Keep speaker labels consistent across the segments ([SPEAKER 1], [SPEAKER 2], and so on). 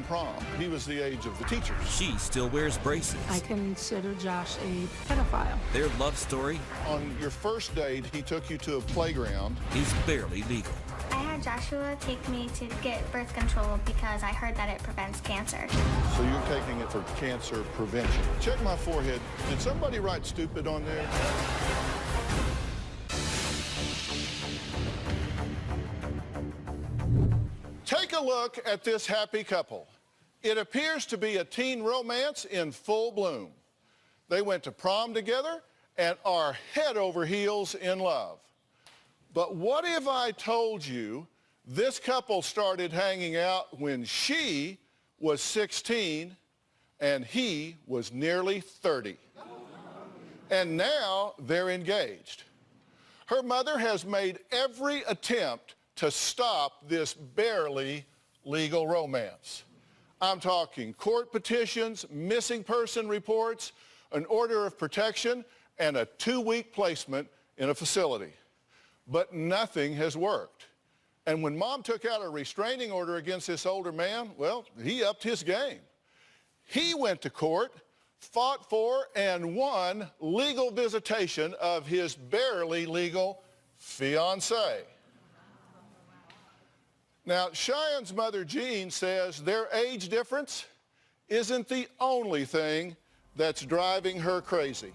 [SPEAKER 1] prom. He was the age of the teachers.
[SPEAKER 2] She still wears braces.
[SPEAKER 3] I consider Josh a pedophile.
[SPEAKER 2] Their love story.
[SPEAKER 1] On your first date, he took you to a playground.
[SPEAKER 2] Is barely legal.
[SPEAKER 4] I had Joshua take me to get birth control because I heard that it prevents cancer.
[SPEAKER 1] So you're taking it for cancer prevention. Check my forehead. Did somebody write stupid on there? Take a look at this happy couple. It appears to be a teen romance in full bloom. They went to prom together and are head over heels in love. But what if I told you this couple started hanging out when she was 16 and he was nearly 30? And now they're engaged. Her mother has made every attempt to stop this barely legal romance. I'm talking court petitions, missing person reports, an order of protection, and a 2-week placement in a facility. But nothing has worked. And when Mom took out a restraining order against this older man, well, he upped his game. He went to court, fought for, and won legal visitation of his barely legal fiancée. Now, Cheyenne's mother, Jean, says their age difference isn't the only thing that's driving her crazy.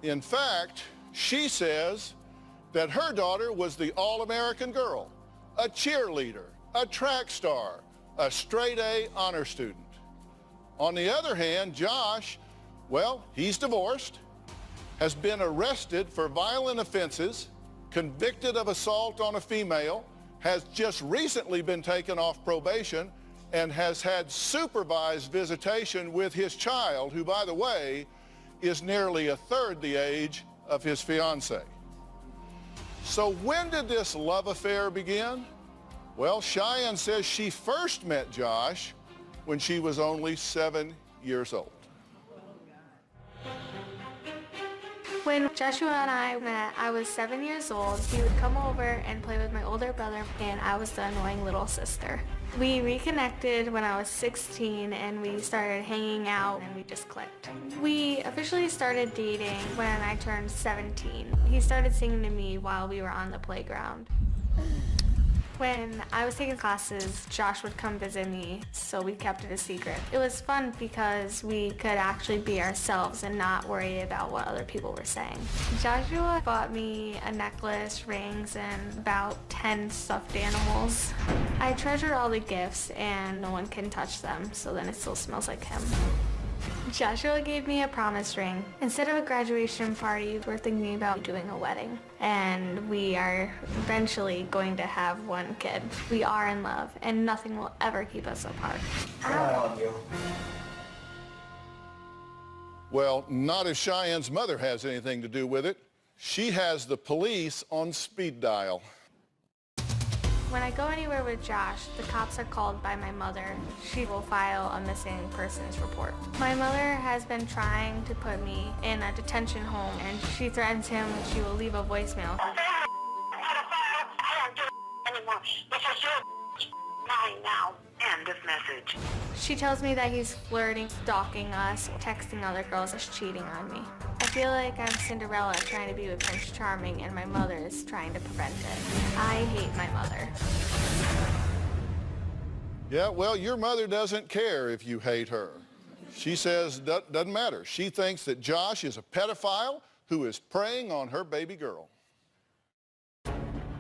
[SPEAKER 1] In fact, she says that her daughter was the all-American girl, a cheerleader, a track star, a straight-A honor student. On the other hand, Josh, well, he's divorced, has been arrested for violent offenses, convicted of assault on a female, has just recently been taken off probation, and has had supervised visitation with his child, who, by the way, is nearly a third the age of his fiancée. So when did this love affair begin? Well, Cheyenne says she first met Josh when she was only 7 years old.
[SPEAKER 4] When Joshua and I met, I was 7 years old. He would come over and play with my older brother, and I was the annoying little sister. We reconnected when I was 16, and we started hanging out, and we just clicked. We officially started dating when I turned 17. He started singing to me while we were on the playground. When I was taking classes, Josh would come visit me, so we kept it a secret. It was fun because we could actually be ourselves and not worry about what other people were saying. Joshua bought me a necklace, rings, and about 10 stuffed animals. I treasure all the gifts, and no one can touch them, so then it still smells like him. Joshua gave me a promise ring. Instead of a graduation party, we're thinking about doing a wedding. And we are eventually going to have one kid. We are in love, and nothing will ever keep us apart.
[SPEAKER 5] I love you.
[SPEAKER 1] Well, not if Cheyenne's mother has anything to do with it. She has the police on speed dial.
[SPEAKER 4] When I go anywhere with Josh, the cops are called by my mother. She will file a missing persons report. My mother has been trying to put me in a detention home, and she threatens him she will leave a voicemail.
[SPEAKER 5] I don't do it anymore. This is your mine now. End of message.
[SPEAKER 4] She tells me that he's flirting, stalking us, texting other girls, is cheating on me. I feel like I'm Cinderella trying to be with Prince Charming, and my mother is trying to prevent it. I hate my mother.
[SPEAKER 1] Yeah, well, your mother doesn't care if you hate her. She says doesn't matter. She thinks that Josh is a pedophile who is preying on her baby girl.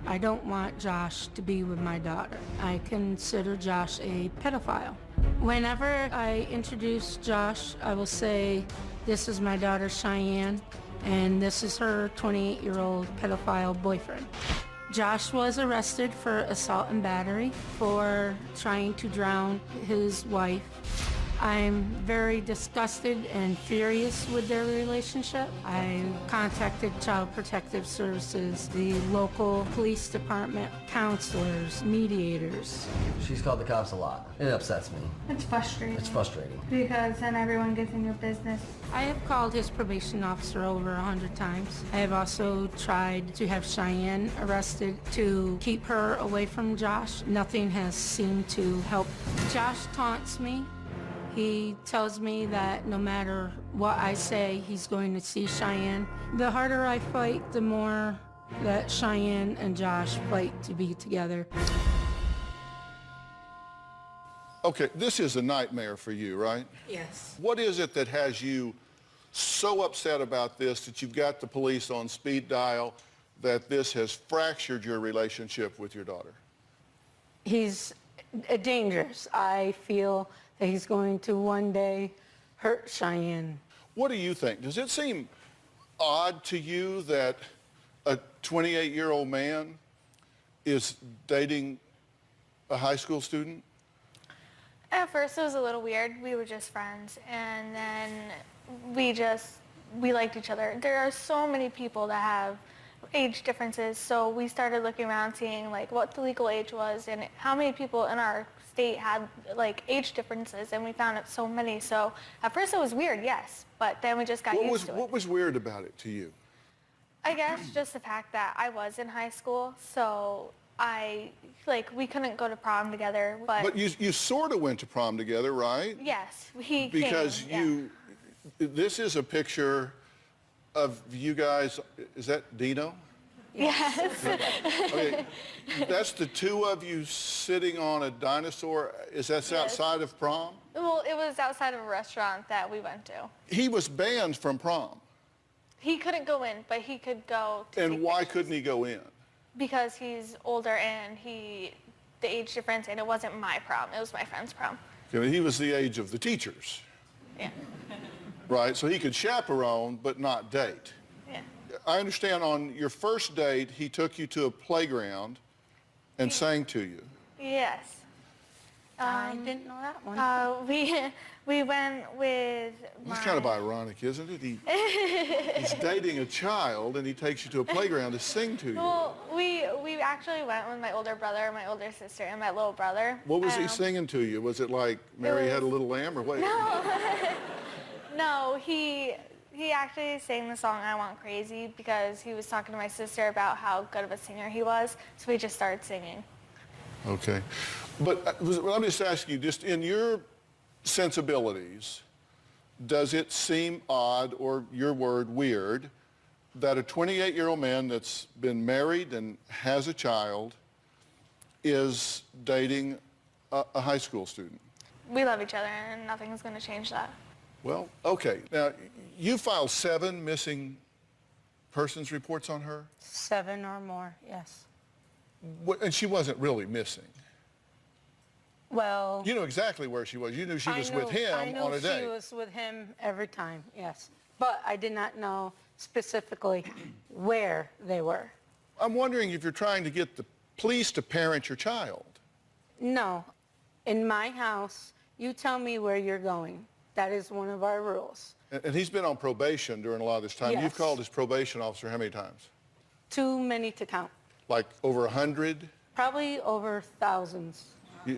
[SPEAKER 3] I don't want Josh to be with my daughter. I consider Josh a pedophile. Whenever I introduce Josh, I will say, this is my daughter Cheyenne, and this is her 28-year-old pedophile boyfriend. Josh was arrested for assault and battery, for trying to drown his wife, I'm very disgusted and furious with their relationship. I contacted Child Protective Services, the local police department, counselors, mediators.
[SPEAKER 6] She's called the cops a lot. It upsets me.
[SPEAKER 4] It's frustrating.
[SPEAKER 6] It's frustrating.
[SPEAKER 4] Because then everyone gets in your business.
[SPEAKER 3] I have called his probation officer over 100 times. I have also tried to have Cheyenne arrested to keep her away from Josh. Nothing has seemed to help. Josh taunts me. He tells me that no matter what I say, he's going to see Cheyenne. The harder I fight, the more that Cheyenne and Josh fight to be together.
[SPEAKER 1] Okay, this is a nightmare for you, right?
[SPEAKER 3] Yes.
[SPEAKER 1] What is it that has you so upset about this that you've got the police on speed dial, that this has fractured your relationship with your daughter?
[SPEAKER 3] He's dangerous. I feel that he's going to one day hurt Cheyenne.
[SPEAKER 1] What do you think? Does it seem odd to you that a 28-year-old man is dating a high school student?
[SPEAKER 4] At first it was a little weird. We were just friends, and then we liked each other. There are so many people that have age differences, so we started looking around seeing like what the legal age was and how many people in our state had like age differences, and we found it so many. So at first it was weird, yes, but then we just got used to it.
[SPEAKER 1] What was weird about it to you?
[SPEAKER 4] I guess just the fact that I was in high school, so we couldn't go to prom together,
[SPEAKER 1] But you sort of went to prom together, right?
[SPEAKER 4] yes, we
[SPEAKER 1] Because
[SPEAKER 4] came,
[SPEAKER 1] this is a picture of you guys. Is that Dino?
[SPEAKER 4] Yes.
[SPEAKER 1] Okay, that's the two of you sitting on a dinosaur. Is that outside of prom?
[SPEAKER 4] Well, it was outside of a restaurant that we went to.
[SPEAKER 1] He was banned from prom.
[SPEAKER 4] He couldn't go in, but he could go to
[SPEAKER 1] And
[SPEAKER 4] take
[SPEAKER 1] why
[SPEAKER 4] pictures.
[SPEAKER 1] couldn't he go in?
[SPEAKER 4] Because he's older and the age difference, and it wasn't my prom, it was my friend's prom.
[SPEAKER 1] Okay, he was the age of the teachers,
[SPEAKER 4] Yeah.
[SPEAKER 1] right? So he could chaperone, but not date.
[SPEAKER 4] Yeah.
[SPEAKER 1] I understand on your first date, he took you to a playground and sang to you.
[SPEAKER 4] Yes.
[SPEAKER 3] I didn't know that one.
[SPEAKER 4] We went with
[SPEAKER 1] That's kind of ironic, isn't it? He's dating a child and he takes you to a playground to sing to you.
[SPEAKER 4] Well, we actually went with my older brother, my older sister, and my little brother.
[SPEAKER 1] What was he singing to you? Was it like Mary Had a Little Lamb or what?
[SPEAKER 4] No, he actually sang the song I Want Crazy because he was talking to my sister about how good of a singer he was, so we just started singing.
[SPEAKER 1] Okay. But let me just ask you, just in your sensibilities, does it seem odd, or your word, weird, that a 28-year-old man that's been married and has a child is dating a high school student?
[SPEAKER 4] We love each other, and nothing's going to change that.
[SPEAKER 1] Well, okay. Now, you filed 7 missing persons reports on her?
[SPEAKER 3] 7 or more, yes.
[SPEAKER 1] And she wasn't really missing.
[SPEAKER 3] Well,
[SPEAKER 1] You knew exactly where she was. You knew she was with him on a
[SPEAKER 3] I
[SPEAKER 1] date.
[SPEAKER 3] knew she was with him every time, yes. But I did not know specifically where they were.
[SPEAKER 1] I'm wondering if you're trying to get the police to parent your child.
[SPEAKER 3] No. In my house, you tell me where you're going. That is one of our rules.
[SPEAKER 1] And he's been on probation during a lot of this time.
[SPEAKER 3] Yes.
[SPEAKER 1] You've called his probation officer how many times?
[SPEAKER 3] Too many to count.
[SPEAKER 1] Like over 100?
[SPEAKER 3] Probably over thousands.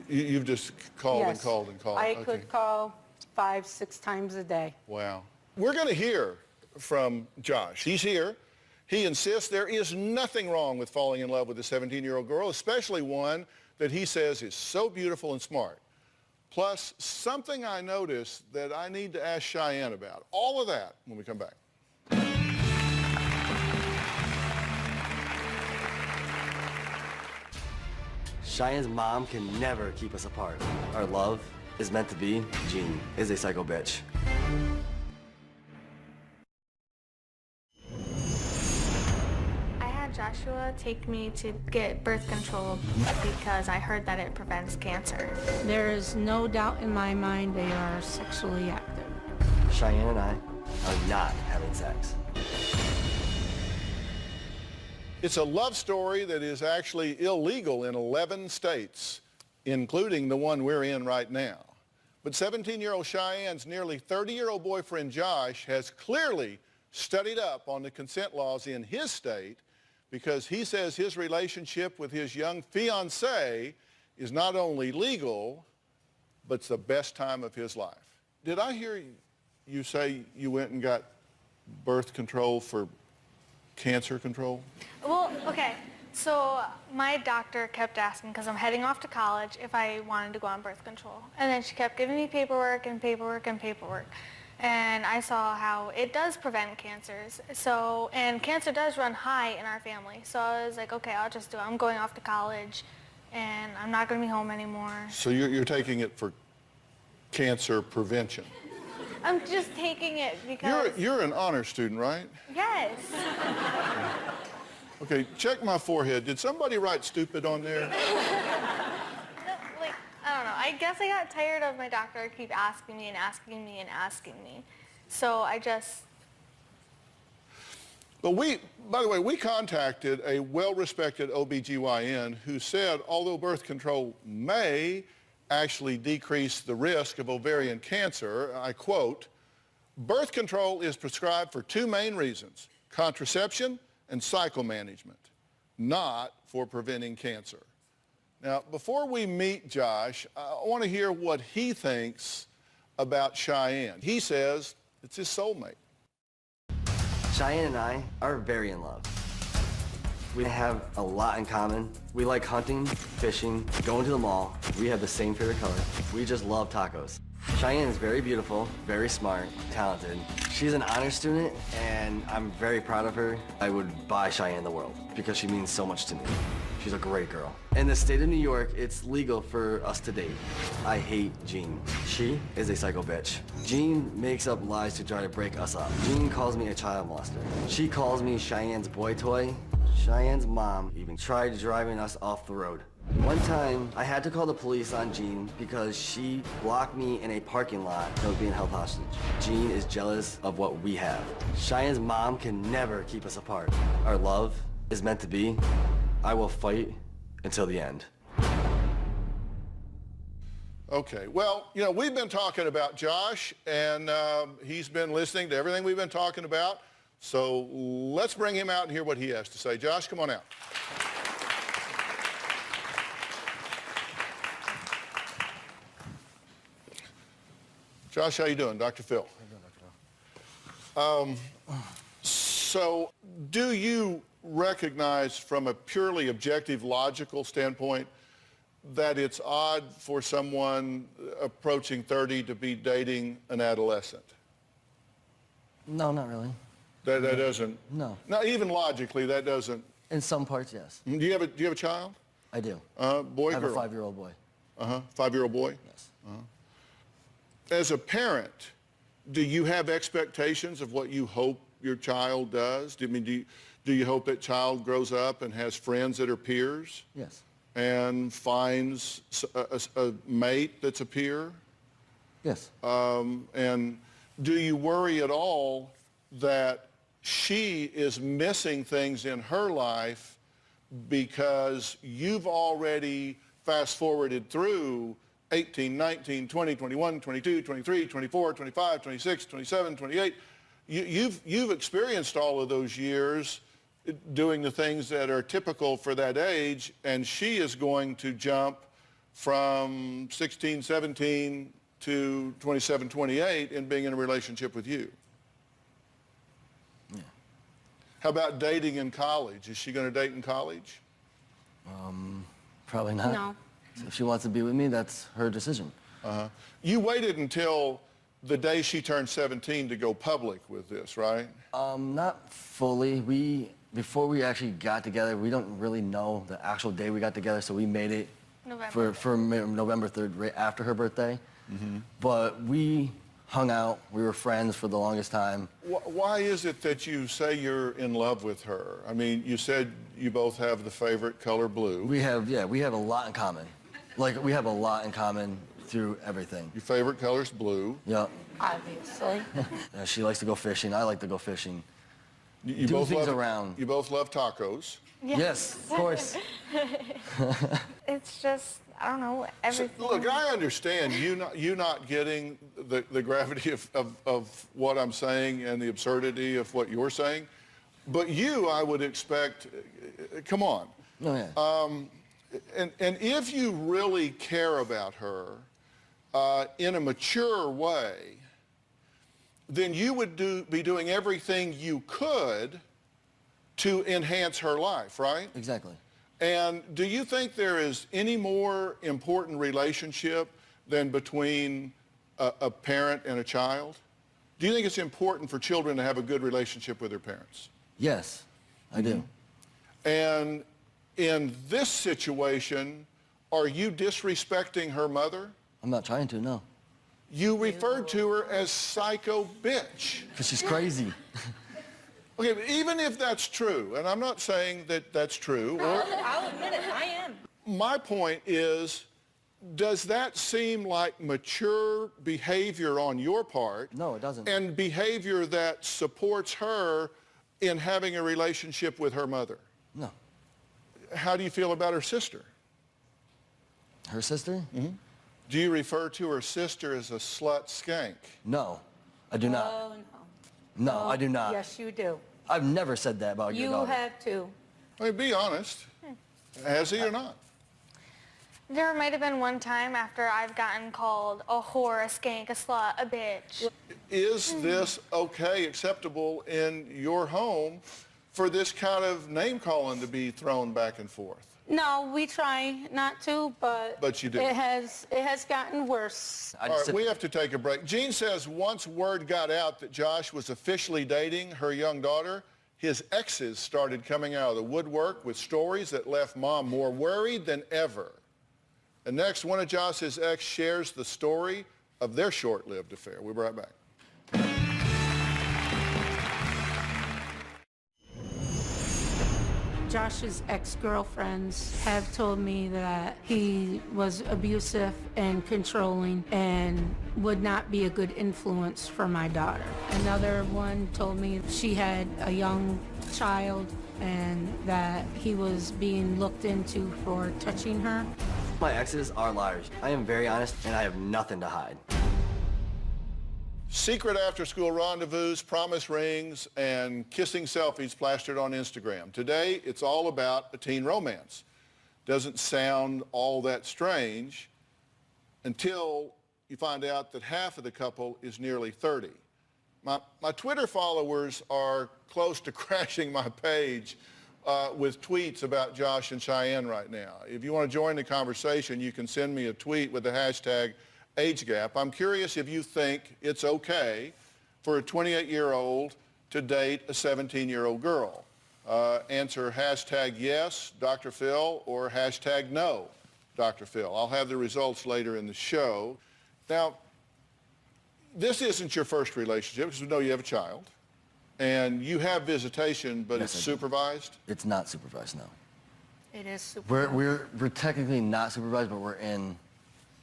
[SPEAKER 1] You've just called and
[SPEAKER 3] Yes.
[SPEAKER 1] called and called.
[SPEAKER 3] I
[SPEAKER 1] Okay.
[SPEAKER 3] could call 5, 6 times a day.
[SPEAKER 1] Wow. We're going to hear from Josh. He's here. He insists there is nothing wrong with falling in love with a 17-year-old girl, especially one that he says is so beautiful and smart. Plus, something I noticed that I need to ask Cheyenne about. All of that when we come back.
[SPEAKER 6] Cheyenne's mom can never keep us apart. Our love is meant to be. Jean is a psycho bitch.
[SPEAKER 4] I had Joshua take me to get birth control because I heard that it prevents cancer.
[SPEAKER 3] There is no doubt in my mind they are sexually active.
[SPEAKER 6] Cheyenne and I are not having sex.
[SPEAKER 1] It's a love story that is actually illegal in 11 states, including the one we're in right now. But 17-year-old Cheyenne's nearly 30-year-old boyfriend Josh has clearly studied up on the consent laws in his state because he says his relationship with his young fiancée is not only legal, but it's the best time of his life. Did I hear you say you went and got birth control for cancer control?
[SPEAKER 4] Well, okay. So my doctor kept asking, because I'm heading off to college, if I wanted to go on birth control. And then she kept giving me paperwork and paperwork and paperwork. And I saw how it does prevent cancers. So, and cancer does run high in our family. So I was like, okay, I'll just do it. I'm going off to college and I'm not going to be home anymore.
[SPEAKER 1] So you're taking it for cancer prevention?
[SPEAKER 4] I'm just taking it because...
[SPEAKER 1] You're an honor student, right?
[SPEAKER 4] Yes.
[SPEAKER 1] Okay, check my forehead. Did somebody write stupid on there?
[SPEAKER 4] Like, I don't know. I guess I got tired of my doctor keep asking me and asking me and asking me. So I just...
[SPEAKER 1] But by the way, we contacted a well-respected OBGYN who said although birth control may actually decrease the risk of ovarian cancer, I quote, birth control is prescribed for two main reasons, contraception and cycle management, not for preventing cancer. Now, before we meet Josh, I want to hear what he thinks about Cheyenne. He says it's his soulmate.
[SPEAKER 6] Cheyenne and I are very in love. We have a lot in common. We like hunting, fishing, going to the mall. We have the same favorite color. We just love tacos. Cheyenne is very beautiful, very smart, talented. She's an honor student, and I'm very proud of her. I would buy Cheyenne the world because she means so much to me. She's a great girl. In the state of New York, it's legal for us to date. I hate Jean. She is a psycho bitch. Jean makes up lies to try to break us up. Jean calls me a child molester. She calls me Cheyenne's boy toy. Cheyenne's mom even tried driving us off the road. One time, I had to call the police on Jean because she blocked me in a parking lot that was being held hostage. Jean is jealous of what we have. Cheyenne's mom can never keep us apart. Our love is meant to be. I will fight until the end.
[SPEAKER 1] Okay, well, you know, we've been talking about Josh, and he's been listening to everything we've been talking about. So let's bring him out and hear what he has to say. Josh, come on out. Josh, how you doing? Dr. Phil. So do you recognize from a purely objective, logical standpoint that it's odd for someone approaching 30 to be dating an adolescent?
[SPEAKER 6] No, not really.
[SPEAKER 1] That doesn't...
[SPEAKER 6] No.
[SPEAKER 1] Not even logically, that doesn't...
[SPEAKER 6] In some parts, yes.
[SPEAKER 1] Do you have a child?
[SPEAKER 6] I do.
[SPEAKER 1] Boy,
[SPEAKER 6] I have
[SPEAKER 1] girl?
[SPEAKER 6] a 5-year-old boy.
[SPEAKER 1] 5-year-old boy?
[SPEAKER 6] Yes.
[SPEAKER 1] As a parent, do you have expectations of what you hope your child does? Do you hope that child grows up and has friends that are peers?
[SPEAKER 6] Yes.
[SPEAKER 1] And finds a mate that's a peer?
[SPEAKER 6] Yes.
[SPEAKER 1] And do you worry at all that she is missing things in her life because you've already fast-forwarded through 18, 19, 20, 21, 22, 23, 24, 25, 26, 27, 28. You've experienced all of those years doing the things that are typical for that age, and she is going to jump from 16, 17 to 27, 28 in being in a relationship with you.
[SPEAKER 6] Yeah.
[SPEAKER 1] How about dating in college? Is she going to date in college?
[SPEAKER 6] Probably not.
[SPEAKER 3] No.
[SPEAKER 6] If she wants to be with me, that's her decision.
[SPEAKER 1] You waited until the day she turned 17 to go public with this, right?
[SPEAKER 6] Not fully. Before we actually got together, we don't really know the actual day we got together, so we made it for November 3rd, right after her birthday. But we hung out. We were friends for the longest time.
[SPEAKER 1] Why is it that you say you're in love with her? I mean, you said you both have the favorite color blue.
[SPEAKER 6] We have a lot in common. Like, we have a lot in common through everything.
[SPEAKER 1] Your favorite color's blue.
[SPEAKER 6] Yep.
[SPEAKER 3] Obviously.
[SPEAKER 6] She likes to go fishing. I like to go fishing.
[SPEAKER 1] You
[SPEAKER 6] Do
[SPEAKER 1] both
[SPEAKER 6] things
[SPEAKER 1] love,
[SPEAKER 6] around.
[SPEAKER 1] You both love tacos.
[SPEAKER 6] Yes, of course.
[SPEAKER 4] It's just, I don't know, everything.
[SPEAKER 1] Look, I understand you not getting the gravity of what I'm saying and the absurdity of what you're saying, but I would expect, come on.
[SPEAKER 6] Oh, yeah.
[SPEAKER 1] And if you really care about her in a mature way, then you would be doing everything you could to enhance her life, right?
[SPEAKER 6] Exactly.
[SPEAKER 1] And do you think there is any more important relationship than between a parent and a child? Do you think it's important for children to have a good relationship with their parents?
[SPEAKER 6] Yes, I do.
[SPEAKER 1] And in this situation, are you disrespecting her mother?
[SPEAKER 6] I'm not trying to, no.
[SPEAKER 1] You referred to her as psycho bitch.
[SPEAKER 6] Because she's crazy.
[SPEAKER 1] Okay, but even if that's true, and I'm not saying that that's true, or
[SPEAKER 3] I'll admit it, I am.
[SPEAKER 1] my point is, does that seem like mature behavior on your part?
[SPEAKER 6] No, it doesn't.
[SPEAKER 1] And behavior that supports her in having a relationship with her mother?
[SPEAKER 6] No.
[SPEAKER 1] How do you feel about her sister?
[SPEAKER 6] Her sister?
[SPEAKER 1] Mm-hmm. Do you refer to her sister as a slut skank?
[SPEAKER 6] No, I do not.
[SPEAKER 3] Oh,
[SPEAKER 6] No, I do not.
[SPEAKER 3] Yes, you do.
[SPEAKER 6] I've never said that about your
[SPEAKER 3] You
[SPEAKER 6] daughter.
[SPEAKER 3] have to.
[SPEAKER 1] I mean, be honest. Has he or not?
[SPEAKER 4] There might have been one time after I've gotten called a whore, a skank, a slut, a bitch.
[SPEAKER 1] Is this okay, acceptable in your home for this kind of name calling to be thrown back and forth?
[SPEAKER 3] No, we try not to,
[SPEAKER 1] But you do.
[SPEAKER 3] It has gotten worse.
[SPEAKER 6] I
[SPEAKER 1] All
[SPEAKER 6] just
[SPEAKER 1] right, we have to take a break. Jean says once word got out that Josh was officially dating her young daughter, his exes started coming out of the woodwork with stories that left Mom more worried than ever. And next, one of Josh's ex shares the story of their short-lived affair. We'll be right back.
[SPEAKER 3] Josh's ex-girlfriends have told me that he was abusive and controlling and would not be a good influence for my daughter. Another one told me she had a young child and that he was being looked into for touching her.
[SPEAKER 6] My exes are liars. I am very honest, and I have nothing to hide.
[SPEAKER 1] Secret after-school rendezvous, promise rings, and kissing selfies plastered on Instagram. Today, it's all about a teen romance. Doesn't sound all that strange until you find out that half of the couple is nearly 30. My Twitter followers are close to crashing my page with tweets about Josh and Cheyenne right now. If you want to join the conversation, you can send me a tweet with the hashtag age gap. I'm curious if you think it's okay for a 28-year-old to date a 17-year-old girl. Answer hashtag yes, Dr. Phil, or hashtag no, Dr. Phil. I'll have the results later in the show. Now, this isn't your first relationship because we know you have a child. And you have visitation, but
[SPEAKER 6] Yes,
[SPEAKER 1] it's
[SPEAKER 6] I do.
[SPEAKER 1] supervised?
[SPEAKER 6] It's not supervised, no.
[SPEAKER 3] It is super.
[SPEAKER 6] We're technically not supervised, but we're in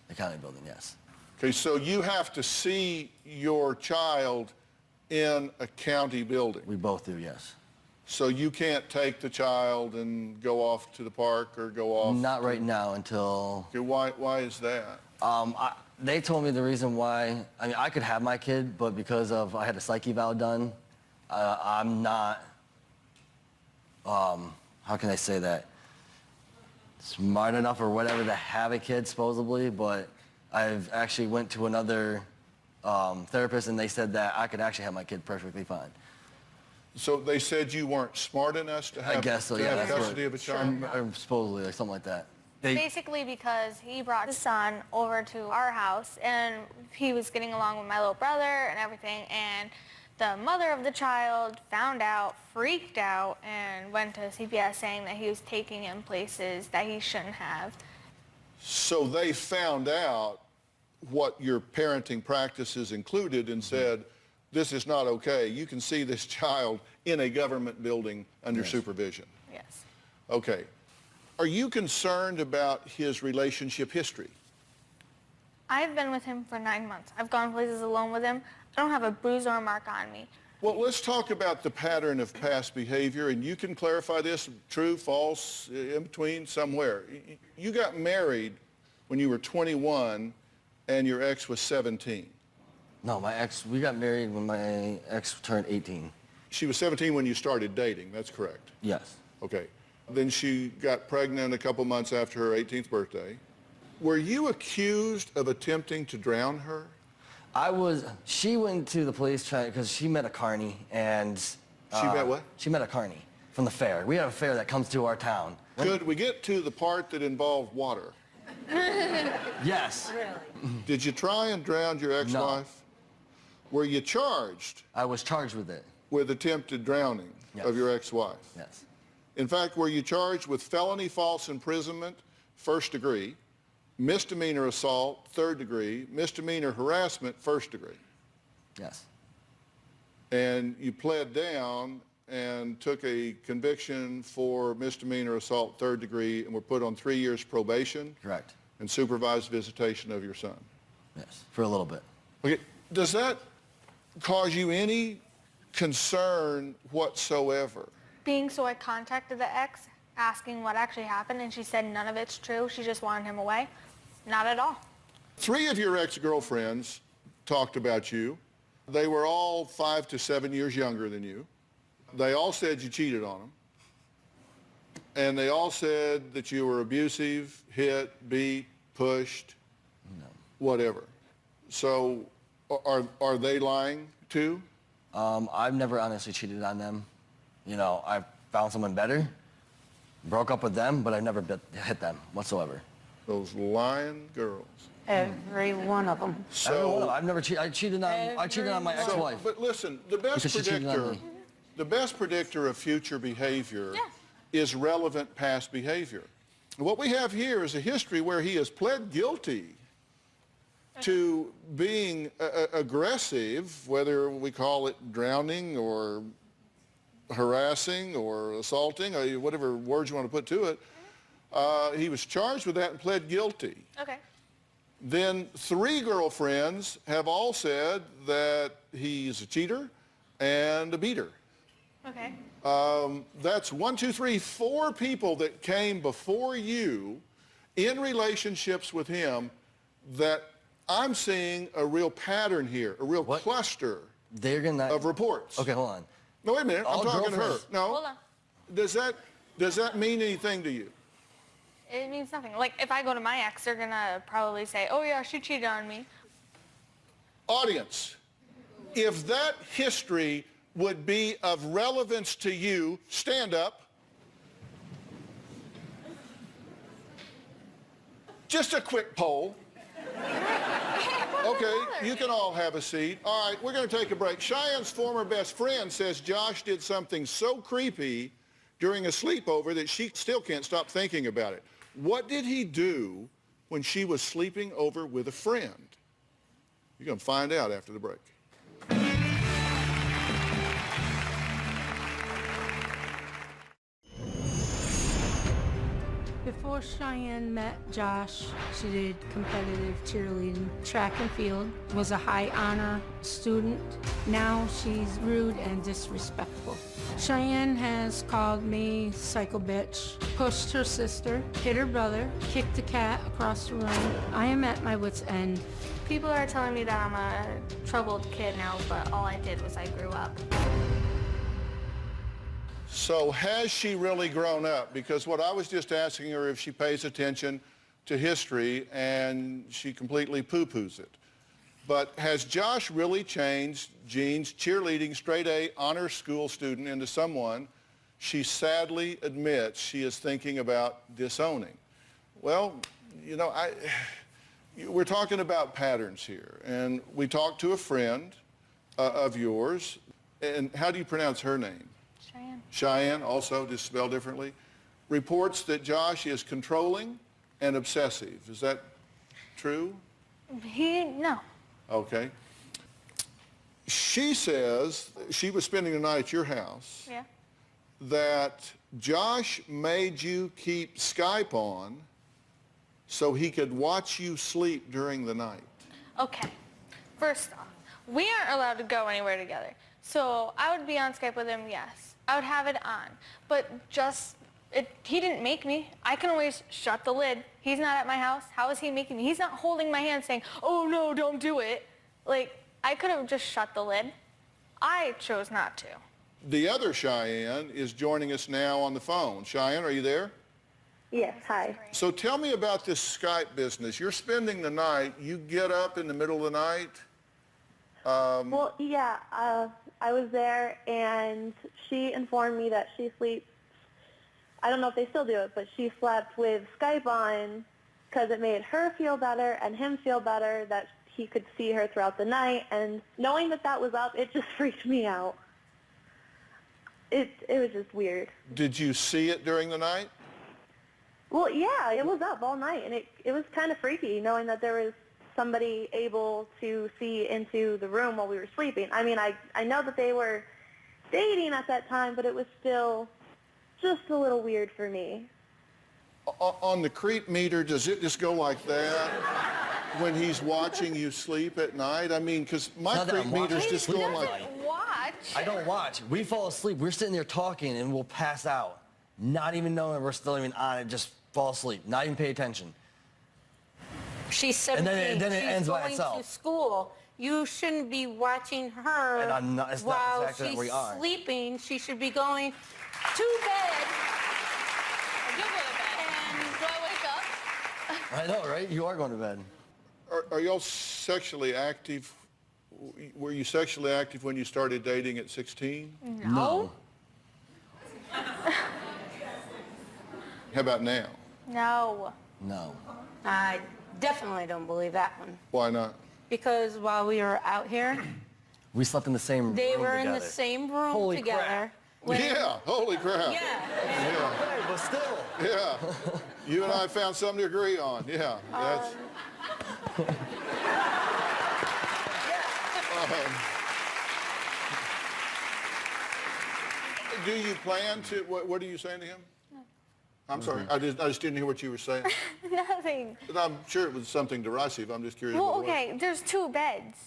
[SPEAKER 6] the county building, yes.
[SPEAKER 1] Okay, so you have to see your child in a county building.
[SPEAKER 6] We both do, yes.
[SPEAKER 1] So you can't take the child and go off to the park or go off?
[SPEAKER 6] Not right now until...
[SPEAKER 1] Okay, why is that?
[SPEAKER 6] They told me the reason why, I mean, I could have my kid, but because of, I had a psych eval done, I'm not, how can I say that? Smart enough or whatever to have a kid, supposedly, but I've actually went to another therapist and they said that I could actually have my kid perfectly fine.
[SPEAKER 1] So they said you weren't smart enough to have,
[SPEAKER 6] I guess so,
[SPEAKER 1] to
[SPEAKER 6] yeah.
[SPEAKER 1] have
[SPEAKER 6] That's what,
[SPEAKER 1] custody of a child?
[SPEAKER 6] or supposedly, like something like that.
[SPEAKER 4] Basically because he brought his son over to our house and he was getting along with my little brother and everything, and the mother of the child found out, freaked out, and went to CPS saying that he was taking him places that he shouldn't have.
[SPEAKER 1] So they found out what your parenting practices included and said, this is not okay. You can see this child in a government building under supervision.
[SPEAKER 4] Yes.
[SPEAKER 1] Okay. Are you concerned about his relationship history?
[SPEAKER 4] I've been with him for 9 months. I've gone places alone with him. I don't have a bruise or a mark on me.
[SPEAKER 1] Well, let's talk about the pattern of past behavior, and you can clarify this, true, false, in between, somewhere. You got married when you were 21 and your ex was 17.
[SPEAKER 6] No, we got married when my ex turned 18.
[SPEAKER 1] She was 17 when you started dating, that's correct?
[SPEAKER 6] Yes.
[SPEAKER 1] Okay. Then she got pregnant a couple months after her 18th birthday. Were you accused of attempting to drown her?
[SPEAKER 6] She went to the police because she met a carny and...
[SPEAKER 1] She met what?
[SPEAKER 6] She met a carny from the fair. We have a fair that comes to our town.
[SPEAKER 1] Could we get to the part that involved water?
[SPEAKER 6] Yes.
[SPEAKER 1] Did you try and drown your ex-wife?
[SPEAKER 6] No.
[SPEAKER 1] Were you charged
[SPEAKER 6] I was charged with it.
[SPEAKER 1] with attempted drowning
[SPEAKER 6] Yes.
[SPEAKER 1] of your ex-wife?
[SPEAKER 6] Yes.
[SPEAKER 1] In fact, were you charged with felony false imprisonment, first degree, misdemeanor assault, third degree, misdemeanor harassment, first degree?
[SPEAKER 6] Yes.
[SPEAKER 1] And you pled down and took a conviction for misdemeanor assault, third degree, and were put on 3 years probation
[SPEAKER 6] Correct.
[SPEAKER 1] and supervised visitation of your son.
[SPEAKER 6] Yes. For a little bit.
[SPEAKER 1] Okay, does that cause you any concern whatsoever?
[SPEAKER 4] So I contacted the ex asking what actually happened, and she said none of it's true. She just wanted him away. Not at all.
[SPEAKER 1] 3 of your ex-girlfriends talked about you. They were all 5 to 7 years younger than you. They all said you cheated on them. And they all said that you were abusive, hit, beat, pushed, whatever. So are they lying too?
[SPEAKER 6] I've never honestly cheated on them. You know, I found someone better, broke up with them, but I've never hit them whatsoever.
[SPEAKER 1] Those lying girls.
[SPEAKER 3] Every one of them.
[SPEAKER 6] I've never cheated. I cheated on my ex-wife.
[SPEAKER 1] But listen, the best
[SPEAKER 6] Because she cheated on
[SPEAKER 1] predictor,
[SPEAKER 6] me.
[SPEAKER 1] the best predictor of future behavior is relevant past behavior. What we have here is a history where he has pled guilty to being aggressive, whether we call it drowning or harassing or assaulting, or whatever words you want to put to it. He was charged with that and pled guilty.
[SPEAKER 4] Okay.
[SPEAKER 1] Then 3 girlfriends have all said that he's a cheater and a beater.
[SPEAKER 4] Okay.
[SPEAKER 1] That's 1, 2, 3, 4 people that came before you in relationships with him that I'm seeing a real pattern here, a real cluster
[SPEAKER 6] They're gonna...
[SPEAKER 1] of reports.
[SPEAKER 6] Okay, hold on.
[SPEAKER 1] No, wait a minute. I'm
[SPEAKER 6] All
[SPEAKER 1] talking to her.
[SPEAKER 6] girlfriends.
[SPEAKER 1] No.
[SPEAKER 4] Hold on.
[SPEAKER 1] Does that mean anything to you?
[SPEAKER 4] It means nothing. Like, if I go to my ex, they're gonna probably say, oh yeah, she cheated on me.
[SPEAKER 1] Audience, if that history would be of relevance to you, stand up. Just a quick poll. Okay, you can all have a seat. All right, we're going to take a break. Cheyenne's former best friend says Josh did something so creepy during a sleepover that she still can't stop thinking about it. What did he do when she was sleeping over with a friend? You're going to find out after the break.
[SPEAKER 3] Before Cheyenne met Josh, she did competitive cheerleading, track and field, was a high honor student. Now she's rude and disrespectful. Cheyenne has called me psycho bitch, pushed her sister, hit her brother, kicked a cat across the room. I am at my wit's end.
[SPEAKER 4] People are telling me that I'm a troubled kid now, but all I did was I grew up.
[SPEAKER 1] So has she really grown up? Because what I was just asking her if she pays attention to history and she completely poo-poos it. But has Josh really changed Jean's cheerleading straight A honor school student into someone she sadly admits she is thinking about disowning? Well, you know, we're talking about patterns here. And we talked to a friend of yours. And how do you pronounce her name?
[SPEAKER 4] Cheyenne.
[SPEAKER 1] Cheyenne, also just spelled differently, reports that Josh is controlling and obsessive. Is that true?
[SPEAKER 4] No.
[SPEAKER 1] Okay. She says she was spending the night at your house,
[SPEAKER 4] Yeah.
[SPEAKER 1] that Josh made you keep Skype on so he could watch you sleep during the night.
[SPEAKER 4] Okay. First off, we aren't allowed to go anywhere together. So I would be on Skype with him, yes. I would have it on. But just
[SPEAKER 7] He didn't make me. I can always shut the lid. He's not at my house. How is he making me? He's not holding my hand saying, oh no, don't do it. Like, I could have just shut the lid. I chose not to.
[SPEAKER 1] The other Cheyenne is joining us now on the phone. Cheyenne, are you there?
[SPEAKER 8] Yes, hi.
[SPEAKER 1] So tell me about this Skype business. You're spending the night. You get up in the middle of the night.
[SPEAKER 8] Well, yeah, I was there, and she informed me that she sleeps, I don't know if they still do it, but she slept with Skype on because it made her feel better and him feel better that he could see her throughout the night. And knowing that that was up, it just freaked me out. It was just weird.
[SPEAKER 1] Did you see it during the night?
[SPEAKER 8] Well, yeah, it was up all night, and it was kind of freaky knowing that there was somebody able to see into the room while we were sleeping. I mean, I know that they were dating at that time, but it was still just a little weird for me.
[SPEAKER 1] On the creep meter, does it just go like that when he's watching you sleep at night? I mean, because my creep meter's just going like...
[SPEAKER 7] Watch.
[SPEAKER 6] I don't watch. We fall asleep. We're sitting there talking, and we'll pass out. Not even knowing we're still even on it, just fall asleep. Not even pay attention.
[SPEAKER 3] She's 17.
[SPEAKER 6] And then it
[SPEAKER 3] She's
[SPEAKER 6] ends by
[SPEAKER 3] going
[SPEAKER 6] itself.
[SPEAKER 3] to school. You shouldn't be watching her
[SPEAKER 6] And I'm not, it's not the
[SPEAKER 3] while
[SPEAKER 6] fact that
[SPEAKER 3] she's
[SPEAKER 6] we are.
[SPEAKER 3] sleeping. She should be going to bed.
[SPEAKER 7] You'll go to bed. And do I wake up?
[SPEAKER 6] I know, right? You are going to bed.
[SPEAKER 1] Are y'all sexually active? Were you sexually active when you started dating at 16?
[SPEAKER 6] No.
[SPEAKER 1] How about now?
[SPEAKER 7] No.
[SPEAKER 6] No.
[SPEAKER 3] I definitely don't believe that one.
[SPEAKER 1] Why not?
[SPEAKER 3] Because while we were out here,
[SPEAKER 6] We slept in the same room
[SPEAKER 3] they were in
[SPEAKER 6] together.
[SPEAKER 3] the same room
[SPEAKER 6] Holy
[SPEAKER 3] together.
[SPEAKER 6] crap.
[SPEAKER 1] Yeah, holy crap.
[SPEAKER 3] Yeah.
[SPEAKER 1] Yeah,
[SPEAKER 6] Hey, but still.
[SPEAKER 1] yeah. You and I found something to agree on. Yeah, that's... Do you plan to, what are you saying to him? I'm sorry, I just didn't hear what you were saying.
[SPEAKER 7] Nothing.
[SPEAKER 1] I'm sure it was something derisive. I'm just curious.
[SPEAKER 7] Well,
[SPEAKER 1] what it was.
[SPEAKER 7] okay, there's 2 beds.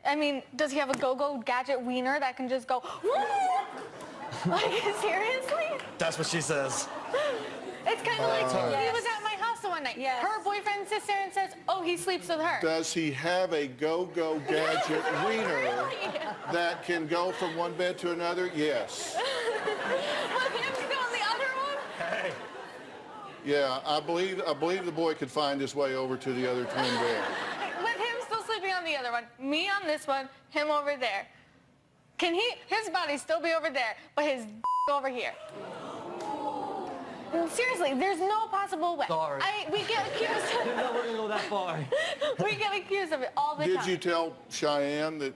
[SPEAKER 7] I mean, does he have a go-go gadget wiener that can just go, like, seriously?
[SPEAKER 6] That's what she says.
[SPEAKER 7] It's kind of like he
[SPEAKER 3] Yes.
[SPEAKER 7] was at my house the one night.
[SPEAKER 3] Yes.
[SPEAKER 7] Her boyfriend sits there and says, oh, he sleeps with her.
[SPEAKER 1] Does he have a go-go gadget wiener that can go from one bed to another? Yes.
[SPEAKER 7] With him still on the other one?
[SPEAKER 6] Hey.
[SPEAKER 1] Yeah, I believe the boy could find his way over to the other twin bed.
[SPEAKER 7] With him still sleeping on the other one, me on this one, him over there. Can his body still be over there, but his over here? Seriously, there's no possible way.
[SPEAKER 6] Sorry.
[SPEAKER 7] We get accused of
[SPEAKER 6] You're not going to go that far.
[SPEAKER 7] We get accused of it all the time.
[SPEAKER 1] Did you tell Cheyenne that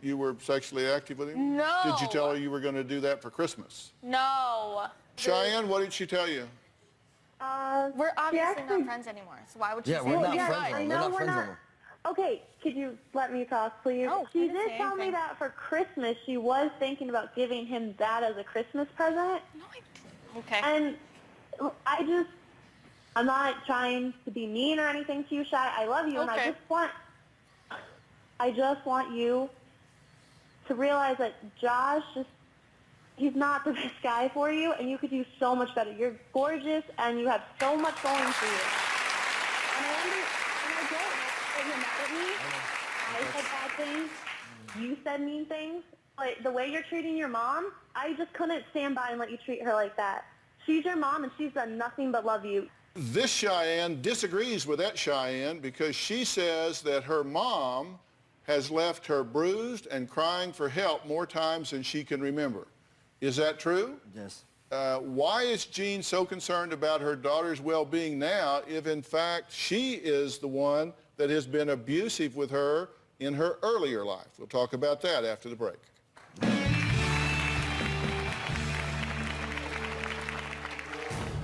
[SPEAKER 1] you were sexually active with him?
[SPEAKER 7] No.
[SPEAKER 1] Did you tell her you were going to do that for Christmas?
[SPEAKER 7] No.
[SPEAKER 1] Cheyenne, what did she tell you?
[SPEAKER 7] We're obviously
[SPEAKER 8] actually-
[SPEAKER 7] not friends anymore, so why would you
[SPEAKER 6] Yeah,
[SPEAKER 7] say
[SPEAKER 6] we're
[SPEAKER 7] that?
[SPEAKER 6] not
[SPEAKER 8] yeah,
[SPEAKER 6] friends
[SPEAKER 8] I
[SPEAKER 6] anymore.
[SPEAKER 8] know
[SPEAKER 6] We're not
[SPEAKER 8] we're
[SPEAKER 6] friends
[SPEAKER 8] not.
[SPEAKER 6] anymore.
[SPEAKER 8] Okay, could you let me talk, please?
[SPEAKER 7] No, I
[SPEAKER 8] She
[SPEAKER 7] didn't
[SPEAKER 8] did
[SPEAKER 7] say
[SPEAKER 8] tell me
[SPEAKER 7] anything.
[SPEAKER 8] that for Christmas she was thinking about giving him that as a Christmas present.
[SPEAKER 7] No, I didn't. Okay.
[SPEAKER 8] And I'm not trying to be mean or anything to you, Shy. I love you, and
[SPEAKER 7] Okay.
[SPEAKER 8] I just want you to realize that Josh he's not the best guy for you, and you could do so much better. You're gorgeous, and you have so much going for you. And I get that you're mad at me. I said bad things. You said mean things. But the way you're treating your mom, I just couldn't stand by and let you treat her like that. She's your mom, and she's done nothing but love you.
[SPEAKER 1] This Cheyenne disagrees with that Cheyenne because she says that her mom has left her bruised and crying for help more times than she can remember. Is that true?
[SPEAKER 6] Yes.
[SPEAKER 1] Why is Jean so concerned about her daughter's well-being now if, in fact, she is the one that has been abusive with her in her earlier life? We'll talk about that after the break.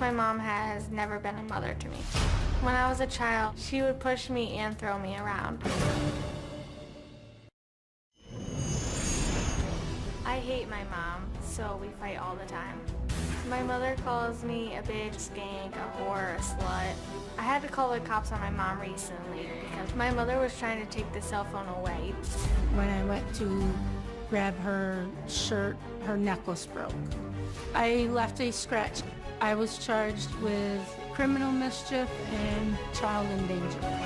[SPEAKER 4] My mom has never been a mother to me. When I was a child, she would push me and throw me around. I hate my mom, so we fight all the time. My mother calls me a bitch, skank, a whore, a slut. I had to call the cops on my mom recently because my mother was trying to take the cell phone away.
[SPEAKER 3] When I went to grab her shirt, her necklace broke. I left a scratch. I was charged with criminal mischief and child endangerment.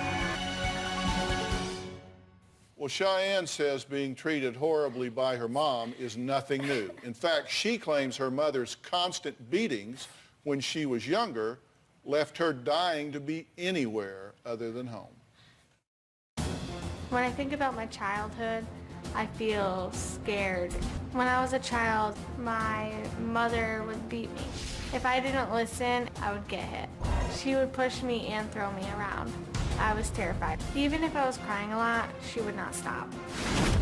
[SPEAKER 1] Well, Cheyenne says being treated horribly by her mom is nothing new. In fact, she claims her mother's constant beatings when she was younger left her dying to be anywhere other than home.
[SPEAKER 4] When I think about my childhood, I feel scared. When I was a child, my mother would beat me. If I didn't listen, I would get hit. She would push me and throw me around. I was terrified. Even if I was crying a lot, she would not stop.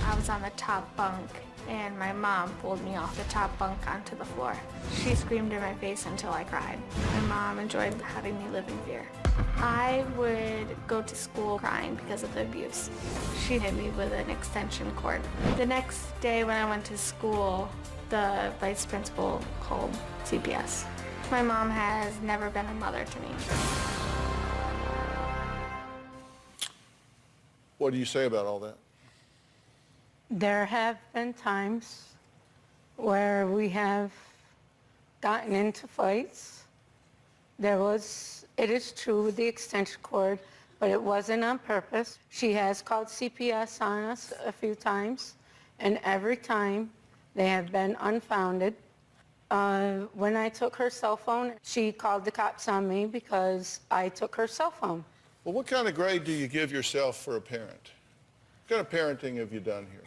[SPEAKER 4] I was on the top bunk, and my mom pulled me off the top bunk onto the floor. She screamed in my face until I cried. My mom enjoyed having me live in fear. I would go to school crying because of the abuse. She hit me with an extension cord. The next day when I went to school, the vice principal called CPS. My mom has never been a mother to me.
[SPEAKER 1] What do you say about all that?
[SPEAKER 3] There have been times where we have gotten into fights. It is true with the extension cord, but it wasn't on purpose. She has called CPS on us a few times, and every time they have been unfounded. When I took her cell phone, she called the cops on me because I took her cell phone.
[SPEAKER 1] Well, what kind of grade do you give yourself for a parent? What kind of parenting have you done here?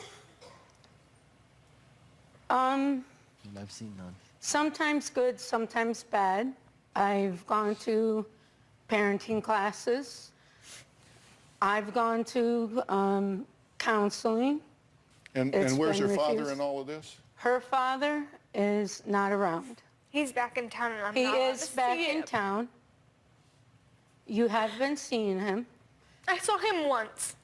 [SPEAKER 6] I've seen none.
[SPEAKER 3] Sometimes good, sometimes bad. I've gone to parenting classes. I've gone to counseling.
[SPEAKER 1] And where's your father in all of this?
[SPEAKER 3] Her father is not around.
[SPEAKER 7] He's back in town, and I'm
[SPEAKER 3] He
[SPEAKER 7] not allowed
[SPEAKER 3] is
[SPEAKER 7] to
[SPEAKER 3] back
[SPEAKER 7] see
[SPEAKER 3] in
[SPEAKER 7] him.
[SPEAKER 3] town. You have been seeing him.
[SPEAKER 7] I saw him once.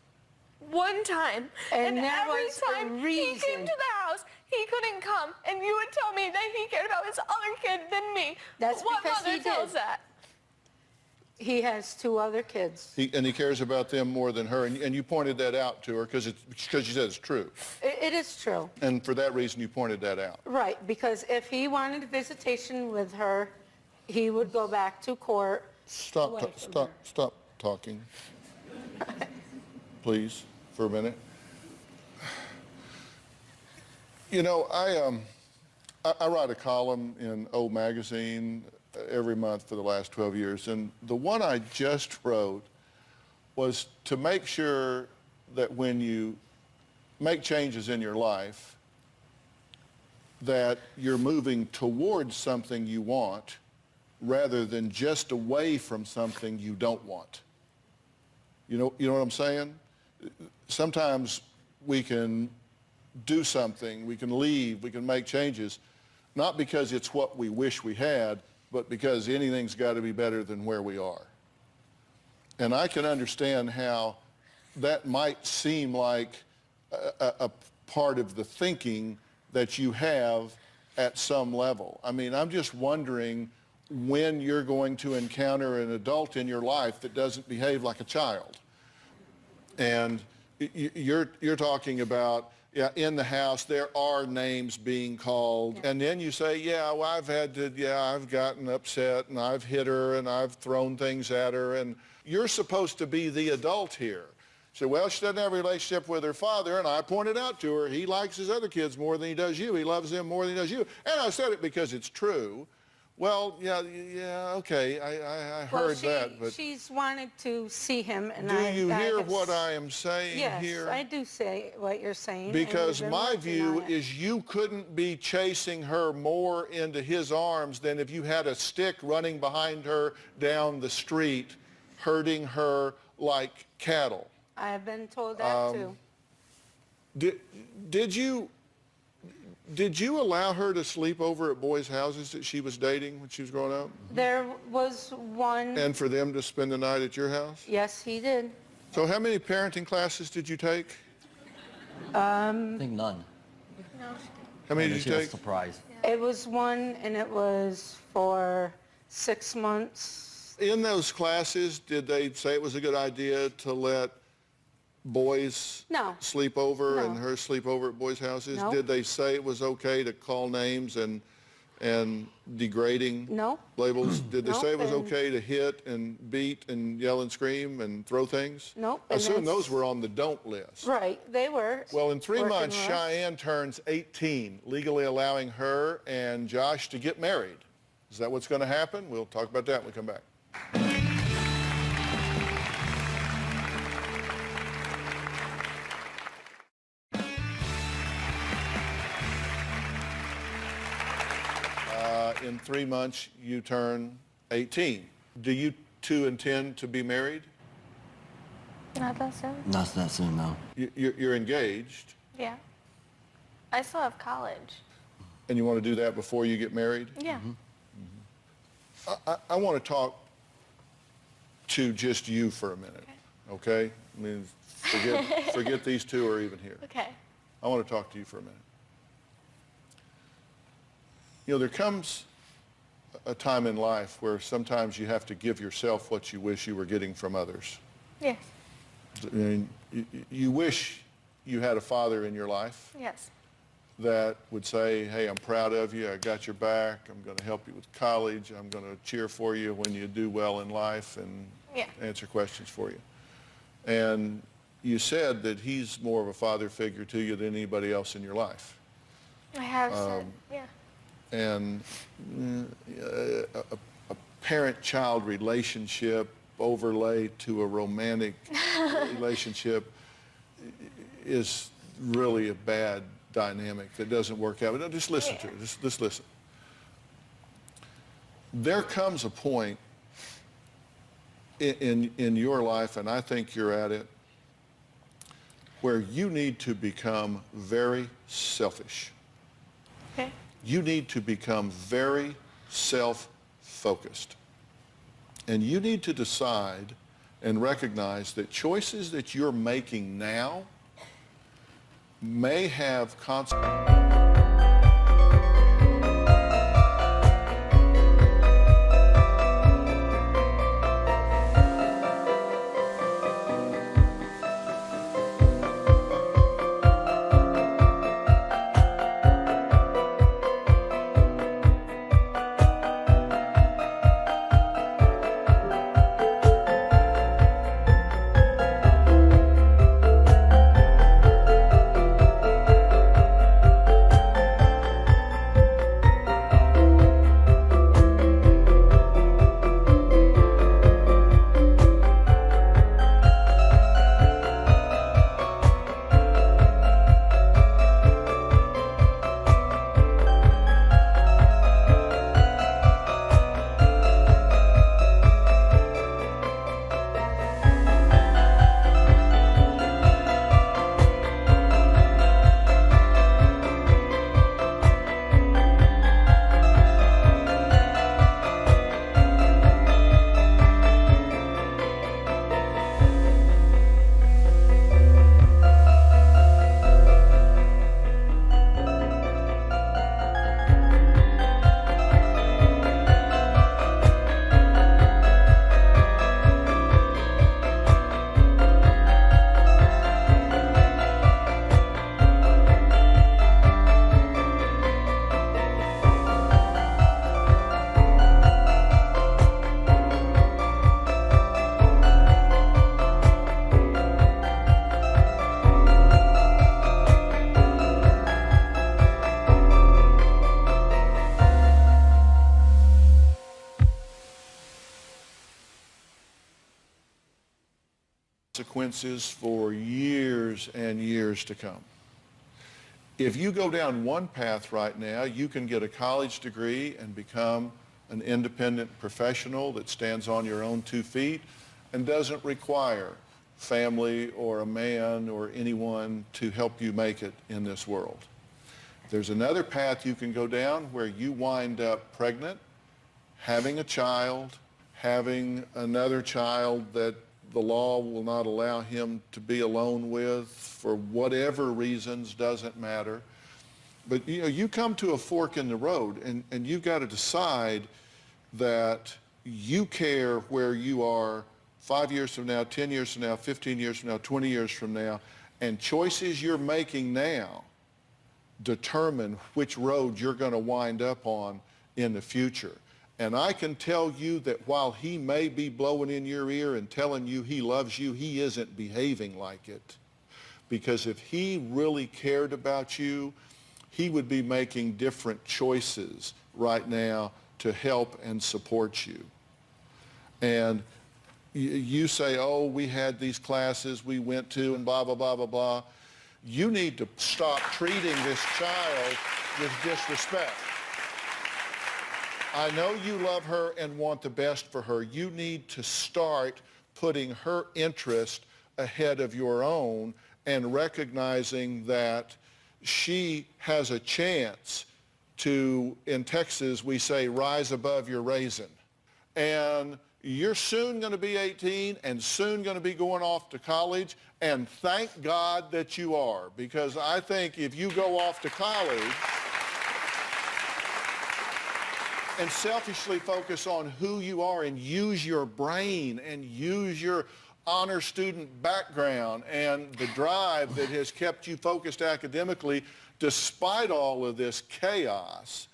[SPEAKER 7] One time.
[SPEAKER 3] And that
[SPEAKER 7] every
[SPEAKER 3] was the
[SPEAKER 7] time he
[SPEAKER 3] reason.
[SPEAKER 7] came to the house, he couldn't come. And you would tell me that he cared about his other kid than me.
[SPEAKER 3] That's
[SPEAKER 7] what
[SPEAKER 3] because
[SPEAKER 7] mother
[SPEAKER 3] he
[SPEAKER 7] tells
[SPEAKER 3] did.
[SPEAKER 7] that?
[SPEAKER 3] He has 2 other kids.
[SPEAKER 1] And he cares about them more than her, and you pointed that out to her because you said it's true.
[SPEAKER 3] It is true.
[SPEAKER 1] And for that reason, you pointed that out.
[SPEAKER 3] Right, because if he wanted a visitation with her, he would go back to court.
[SPEAKER 1] Stop talking, please, for a minute. You know, I write a column in O Magazine every month for the last 12 years, and the one I just wrote was to make sure that when you make changes in your life, that you're moving towards something you want rather than just away from something you don't want. You know what I'm saying? Sometimes we can do something, we can leave, we can make changes, not because it's what we wish we had, but because anything's got to be better than where we are. And I can understand how that might seem like a part of the thinking that you have at some level. I mean, I'm just wondering when you're going to encounter an adult in your life that doesn't behave like a child. And you're talking about, yeah, in the house, there are names being called. And then you say, yeah, well, I've gotten upset and I've hit her and I've thrown things at her. And you're supposed to be the adult here. So, well, she doesn't have a relationship with her father. And I pointed out to her, he likes his other kids more than he does you. He loves them more than he does you. And I said it because it's true. Well, yeah, okay, I heard that, but
[SPEAKER 3] She's wanted to see him, and
[SPEAKER 1] do you hear what I am saying here?
[SPEAKER 3] Yes, I do say what you're saying.
[SPEAKER 1] Because my view is you couldn't be chasing her more into his arms than if you had a stick running behind her down the street, herding her like cattle.
[SPEAKER 3] I have been told that too.
[SPEAKER 1] Did you allow her to sleep over at boys' houses that she was dating when she was growing up?
[SPEAKER 3] There was one.
[SPEAKER 1] And for them to spend the night at your house?
[SPEAKER 3] Yes, he did.
[SPEAKER 1] So how many parenting classes did you take?
[SPEAKER 6] I think none.
[SPEAKER 7] No.
[SPEAKER 1] How many did you take?
[SPEAKER 6] Surprise.
[SPEAKER 3] It was one, and it was for 6 months.
[SPEAKER 1] In those classes, did they say it was a good idea to let boys sleep over and her sleep over at boys' houses?
[SPEAKER 3] No.
[SPEAKER 1] Did they say it was okay to call names and and degrading
[SPEAKER 3] No.
[SPEAKER 1] labels? Did they
[SPEAKER 3] Nope,
[SPEAKER 1] say it was
[SPEAKER 3] and-
[SPEAKER 1] okay to hit and beat and yell and scream and throw things?
[SPEAKER 3] Nope,
[SPEAKER 1] I
[SPEAKER 3] and
[SPEAKER 1] assume
[SPEAKER 3] that's-
[SPEAKER 1] those were on the don't list.
[SPEAKER 3] Right, they were.
[SPEAKER 1] Well, in 3
[SPEAKER 3] working
[SPEAKER 1] months,
[SPEAKER 3] with us.
[SPEAKER 1] Cheyenne turns 18, legally allowing her and Josh to get married. Is that what's going to happen? We'll talk about that when we come back. In 3 months, you turn 18. Do you two intend to be married?
[SPEAKER 7] Not that soon.
[SPEAKER 6] Not that soon, no.
[SPEAKER 1] You're engaged,
[SPEAKER 7] Yeah. I still have college.
[SPEAKER 1] and you want to do that before you get married?
[SPEAKER 7] Yeah.
[SPEAKER 1] I want to talk to just you for a minute, okay? I mean, forget these two are even here.
[SPEAKER 7] Okay.
[SPEAKER 1] I want to talk to you for a minute. You know, there comes a time in life where sometimes you have to give yourself what you wish you were getting from others.
[SPEAKER 7] Yes.
[SPEAKER 1] I mean, you wish you had a father in your life
[SPEAKER 7] Yes.
[SPEAKER 1] that would say, hey, I'm proud of you, I got your back, I'm going to help you with college, I'm going to cheer for you when you do well in life and
[SPEAKER 7] Yeah.
[SPEAKER 1] answer questions for you. And you said that he's more of a father figure to you than anybody else in your life.
[SPEAKER 7] I have said, yeah.
[SPEAKER 1] And a parent-child relationship overlaid to a romantic relationship is really a bad dynamic that doesn't work out. But just listen to it. Just listen. There comes a point in your life, and I think you're at it, where you need to become very selfish.
[SPEAKER 7] Okay.
[SPEAKER 1] You need to become very self-focused. And you need to decide and recognize that choices that you're making now may have consequences. Consequences for years and years to come. If you go down one path right now, you can get a college degree and become an independent professional that stands on your own 2 feet and doesn't require family or a man or anyone to help you make it in this world. There's another path you can go down where you wind up pregnant, having a child, having another child that the law will not allow him to be alone with for whatever reasons, doesn't matter. But you know, you come to a fork in the road and you've got to decide that you care where you are 5 years from now, 10 years from now, 15 years from now, 20 years from now, and choices you're making now determine which road you're going to wind up on in the future. And I can tell you that while he may be blowing in your ear and telling you he loves you, he isn't behaving like it. Because if he really cared about you, he would be making different choices right now to help and support you. And you say, oh, we had these classes we went to and blah, blah, blah, blah, blah. You need to stop treating this child with disrespect. I know you love her and want the best for her. You need to start putting her interest ahead of your own and recognizing that she has a chance to, in Texas, we say, rise above your raisin. And you're soon going to be 18 and soon going to be going off to college, and thank God that you are, because I think if you go off to college and selfishly focus on who you are and use your brain and use your honor student background and the drive that has kept you focused academically despite all of this chaos,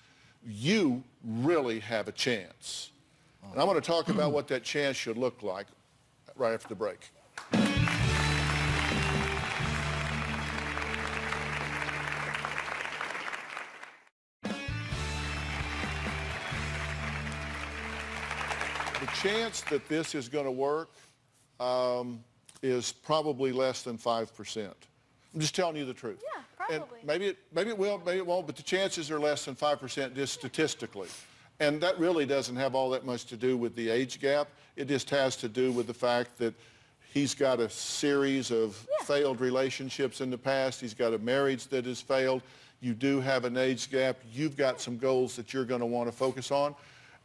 [SPEAKER 1] you really have a chance. And I'm going to talk about what that chance should look like right after the break. The chance that this is going to work is probably less than 5%. I'm just telling you the truth.
[SPEAKER 7] Yeah, probably.
[SPEAKER 1] And maybe it will, maybe it won't, but the chances are less than 5% just statistically. And that really doesn't have all that much to do with the age gap. It just has to do with the fact that he's got a series of failed relationships in the past. He's got a marriage that has failed. You do have an age gap. You've got some goals that you're going to want to focus on.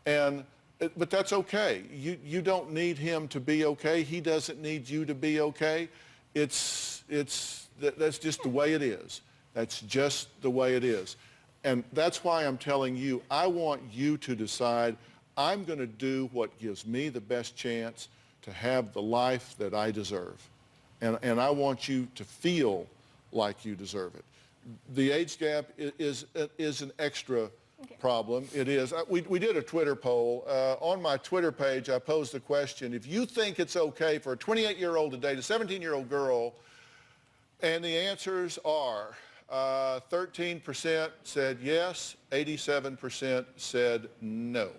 [SPEAKER 1] But that's okay. You don't need him to be okay. He doesn't need you to be okay. That's just the way it is. That's just the way it is. And that's why I'm telling you, I want you to decide, I'm going to do what gives me the best chance to have the life that I deserve. And I want you to feel like you deserve it. The age gap is an extra problem. It is. We did a Twitter poll. On my Twitter page, I posed the question, if you think it's okay for a 28-year-old to date a 17-year-old girl, and the answers are 13% said yes, 87% said no.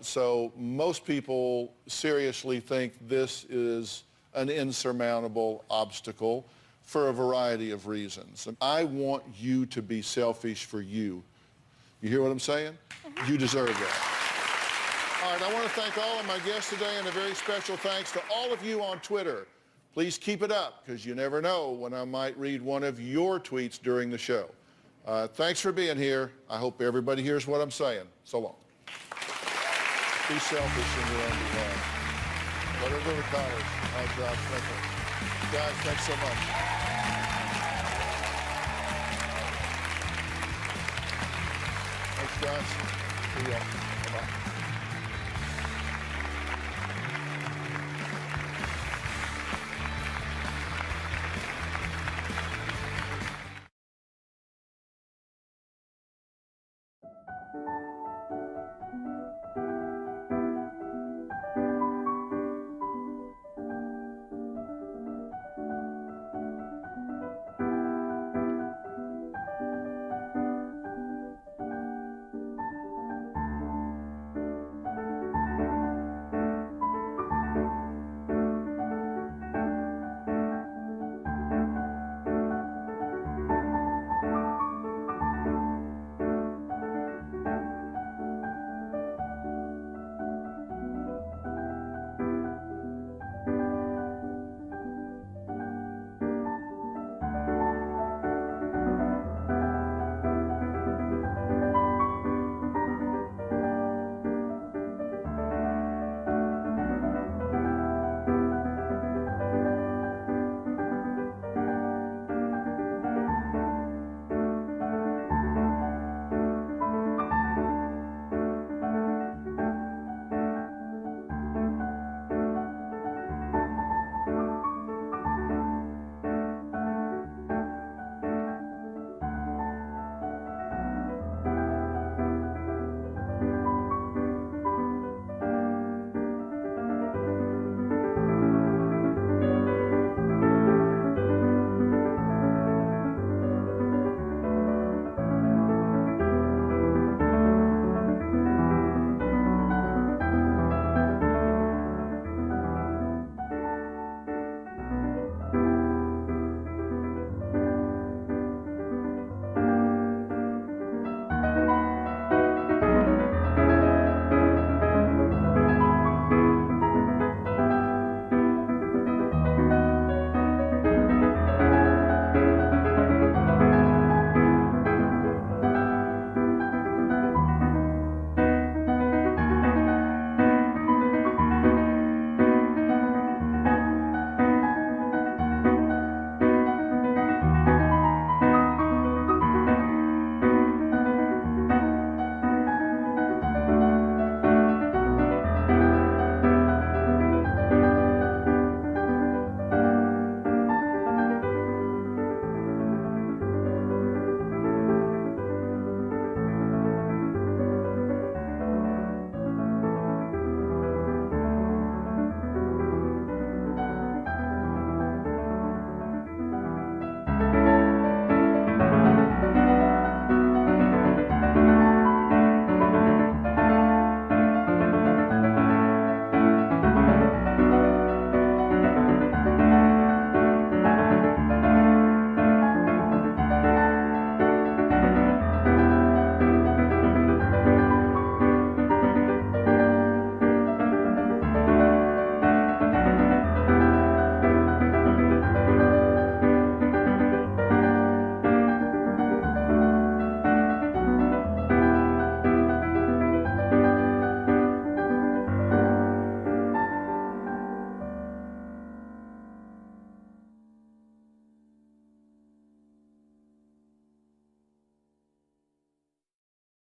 [SPEAKER 1] So most people seriously think this is an insurmountable obstacle for a variety of reasons. And I want you to be selfish for you. You hear what I'm saying? You deserve that. All right, I want to thank all of my guests today, and a very special thanks to all of you on Twitter. Please keep it up, because you never know when I might read one of your tweets during the show. Thanks for being here. I hope everybody hears what I'm saying. So long. Be selfish in your own behalf. Let her go to college. All right, Josh, thank you. Guys, thanks so much. Thanks, Josh. See ya.